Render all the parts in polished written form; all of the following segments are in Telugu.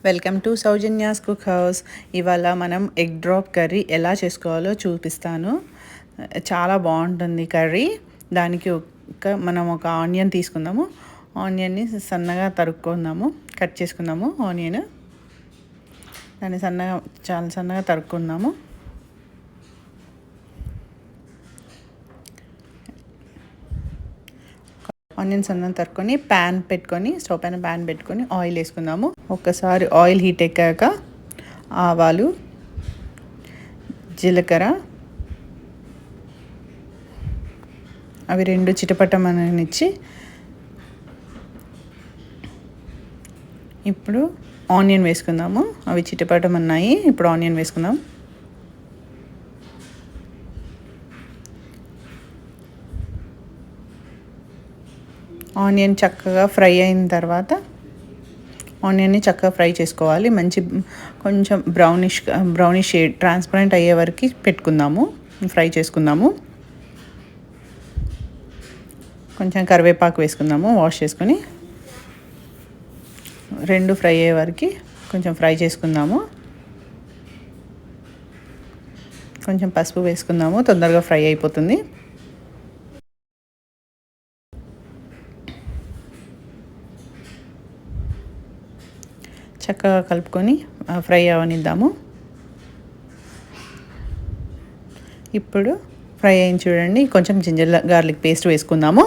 Welcome to Soujanya's cook house. ఇవాళ మనం ఎగ్ డ్రాప్ కర్రీ ఎలా చేసుకోవాలో చూపిస్తాను. చాలా బాగుంటుంది కర్రీ. దానికి మనం ఒక ఆనియన్ తీసుకుందాము. ఆనియన్ని సన్నగా తరుక్కుందాము, కట్ చేసుకుందాము. ఆనియన్ దాన్ని చాలా సన్నగా తరుక్కుందాము. ఆనియన్స్ అన్నం తరుక్కొని స్టవ్ పైన ప్యాన్ పెట్టుకొని ఆయిల్ వేసుకుందాము. ఒక్కసారి ఆయిల్ హీట్ ఎక్కాక ఆవాలు, జీలకర్ర అవి రెండు చిటపటమనిచ్చి ఇప్పుడు ఆనియన్ వేసుకుందాము. అవి చిటపటమన్నాయి. ఇప్పుడు ఆనియన్ వేసుకుందాం. ఆనియన్ చక్కగా ఫ్రై అయిన తర్వాత ఆనియన్ని చక్కగా ఫ్రై చేసుకోవాలి. కొంచెం బ్రౌనిష్ షేడ్ ట్రాన్స్పరెంట్ అయ్యే వరకు ఫ్రై చేసుకుందాము. కొంచెం కరివేపాకు వేసుకుందాము. వాష్ చేసుకొని రెండు ఫ్రై అయ్యే వరకు కొంచెం ఫ్రై చేసుకుందాము. కొంచెం పసుపు వేసుకుందాము, తొందరగా ఫ్రై అయిపోతుంది. చక్కగా కలుపుకొని ఫ్రై అవనిద్దాము. ఇప్పుడు ఫ్రై అయింది చూడండి. కొంచెం జింజర్ గార్లిక్ పేస్ట్ వేసుకుందాము.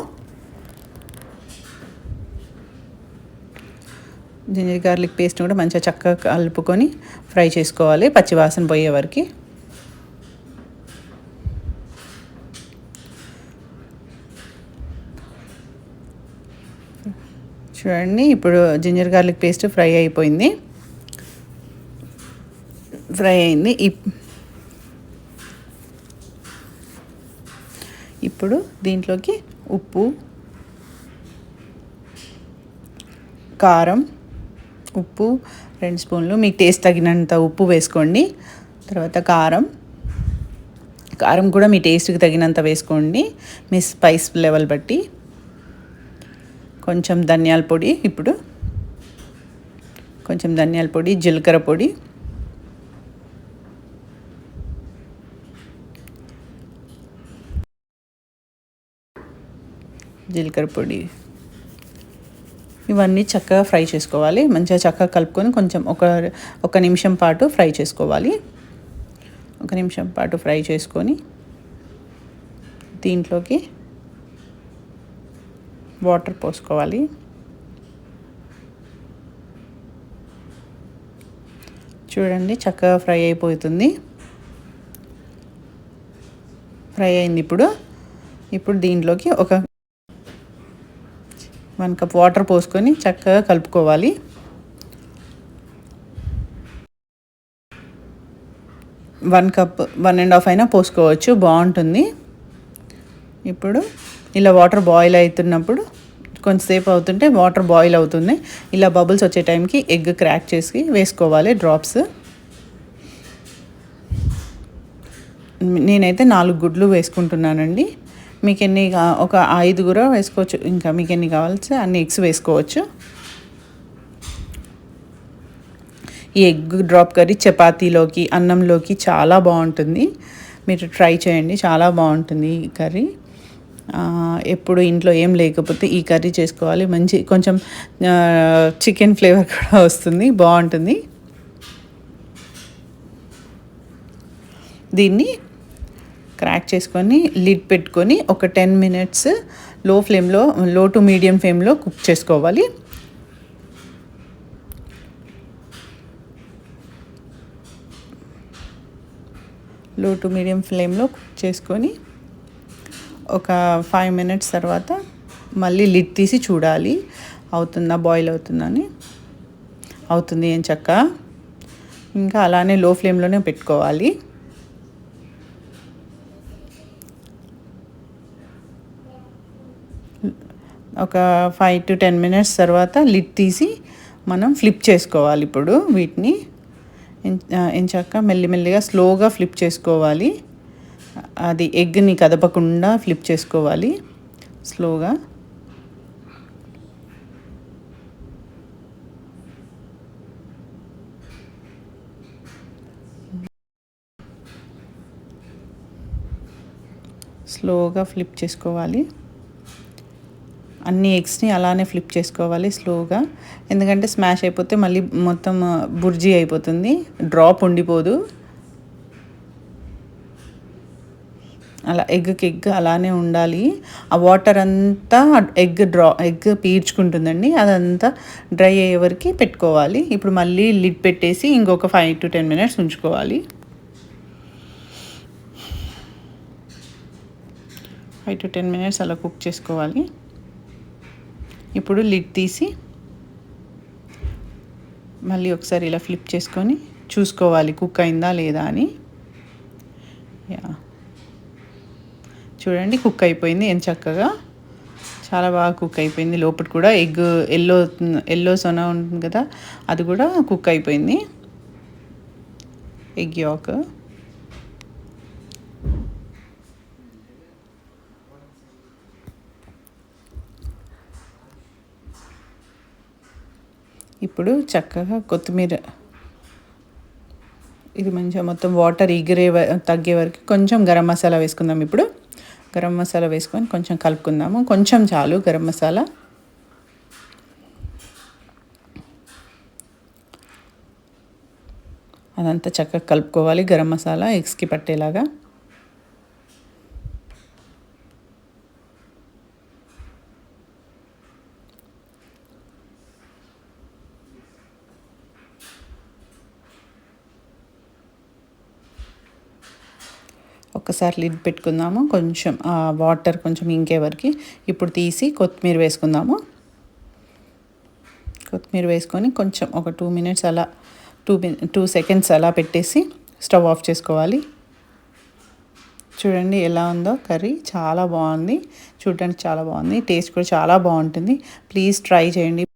జింజర్ గార్లిక్ పేస్ట్ కూడా మంచిగా చక్కగా కలుపుకొని ఫ్రై చేసుకోవాలి, పచ్చివాసన పోయే వరకు. చూడండి, ఇప్పుడు జింజర్ గార్లిక్ పేస్ట్ ఫ్రై అయింది. ఇప్పుడు దీంట్లోకి ఉప్పు, కారం, 2 స్పూన్లు, మీకు టేస్ట్ తగినంత ఉప్పు వేసుకోండి. తర్వాత కారం కూడా మీ టేస్ట్కి తగినంత వేసుకోండి, మీ స్పైస్ లెవెల్ బట్టి. కొంచెం ధనియాల పొడి, జీలకర్ర పొడి, ఇవన్నీ చక్కగా ఫ్రై చేసుకోవాలి. మంచిగా చక్కగా కలుపుకొని కొంచెం ఒక నిమిషం పాటు ఫ్రై చేసుకోవాలి. ఫ్రై చేసుకొని దీంట్లోకి వాటర్ పోసుకోవాలి. చూడండి, చక్కగా ఫ్రై అయిపోతుంది. ఫ్రై అయింది. ఇప్పుడు దీంట్లోకి ఒక 1 కప్ వాటర్ పోసుకొని చక్కగా కలుపుకోవాలి. వన్ కప్ 1.5 అయినా పోసుకోవచ్చు, బాగుంటుంది. ఇప్పుడు ఇలా వాటర్ బాయిల్ అవుతున్నప్పుడు కొంచెంసేపు అవుతుంటే వాటర్ బాయిల్ అవుతుంది. ఇలా బబుల్స్ వచ్చే టైంకి ఎగ్ క్రాక్ చేసి వేసుకోవాలి, డ్రాప్స్. నేనైతే 4 గుడ్లు వేసుకుంటున్నానండి. మీకు ఒక 5 కూడా వేసుకోవచ్చు. ఇంకా మీకు ఎన్ని కావాల్సి అన్ని ఎగ్స్ వేసుకోవచ్చు. ఈ ఎగ్ డ్రాప్ కర్రీ చపాతీలోకి, అన్నంలోకి చాలా బాగుంటుంది. మీరు ట్రై చేయండి, చాలా బాగుంటుంది ఈ కర్రీ. ఎప్పుడు ఇంట్లో ఏం లేకపోతే ఈ కర్రీ చేసుకోవాలి. కొంచెం చికెన్ ఫ్లేవర్ కూడా వస్తుంది, బాగుంటుంది. దీన్ని క్రాక్ చేసుకొని లిడ్ పెట్టుకొని ఒక 10 మినిట్స్ లో టు మీడియం ఫ్లేమ్లో కుక్ చేసుకోవాలి. లో టు మీడియం ఫ్లేమ్లో కుక్ చేసుకొని ఒక 5 మినిట్స్ తర్వాత మళ్ళీ లిడ్ తీసి చూడాలి, బాయిల్ అవుతుందని. అవుతుంది ఏం చక్క. ఇంకా అలానే లో ఫ్లేమ్లోనే పెట్టుకోవాలి. ఒక 5 to 10 మినిట్స్ తర్వాత లిడ్ తీసి మనం ఫ్లిప్ చేసుకోవాలి. ఇప్పుడు వీటిని ఎంచక్క మెల్లిమెల్లిగా స్లోగా ఫ్లిప్ చేసుకోవాలి. అది ఎగ్ని కదపకుండా ఫ్లిప్ చేసుకోవాలి స్లోగా. స్లోగా ఫ్లిప్ చేసుకోవాలి. అన్ని ఎగ్స్ని అలానే ఫ్లిప్ చేసుకోవాలి స్లోగా, ఎందుకంటే స్మాష్ అయిపోతే మళ్ళీ మొత్తం బుర్జీ అయిపోతుంది, డ్రాప్ ఉండిపోదు. అలా ఎగ్కి ఎగ్ అలానే ఉండాలి. ఆ వాటర్ అంతా ఎగ్ పీల్చుకుంటుందండి, అదంతా డ్రై అయ్యే వరకు పెట్టుకోవాలి. ఇప్పుడు మళ్ళీ లిడ్ పెట్టేసి ఇంకొక 5 to 10 minutes ఉంచుకోవాలి. 5 to 10 minutes అలా కుక్ చేసుకోవాలి. ఇప్పుడు లిడ్ తీసి మళ్ళీ ఒకసారి ఇలా ఫ్లిప్ చేసుకొని చూసుకోవాలి కుక్ అయిందా లేదా అని. చూడండి కుక్ అయిపోయింది ఎంత చక్కగా, చాలా బాగా కుక్ అయిపోయింది. లోపల కూడా ఎగ్ ఎల్లో సొన ఉంటుంది కదా, అది కూడా కుక్ అయిపోయింది. ఎగ్ యాక్ ఇప్పుడు చక్కగా కొత్తిమీర, ఇది మంచిగా మొత్తం వాటర్ తగ్గే వరకు కొంచెం గరం మసాలా వేసుకుందాం. ఇప్పుడు గరం మసాలా వేసుకొని కొంచెం కలుపుకుందాము, కొంచెం చాలు గరం మసాలా. అదంతా చక్కగా కలుపుకోవాలి గరం మసాలా ఎగ్స్కి పట్టేలాగా. ఒక్కసారి లిడ్ పెట్టుకుందాము, కొంచెం వాటర్ కొంచెం ఇంకే వరకు. ఇప్పుడు తీసి కొత్తిమీర వేసుకుందాము. కొత్తిమీర వేసుకొని కొంచెం ఒక 2 minutes అలా 2 seconds అలా పెట్టేసి స్టవ్ ఆఫ్ చేసుకోవాలి. చూడండి ఎలా ఉందో కర్రీ, చాలా బాగుంది, చూడడానికి చాలా బాగుంది, టేస్ట్ కూడా చాలా బాగుంటుంది. ప్లీజ్ ట్రై చేయండి.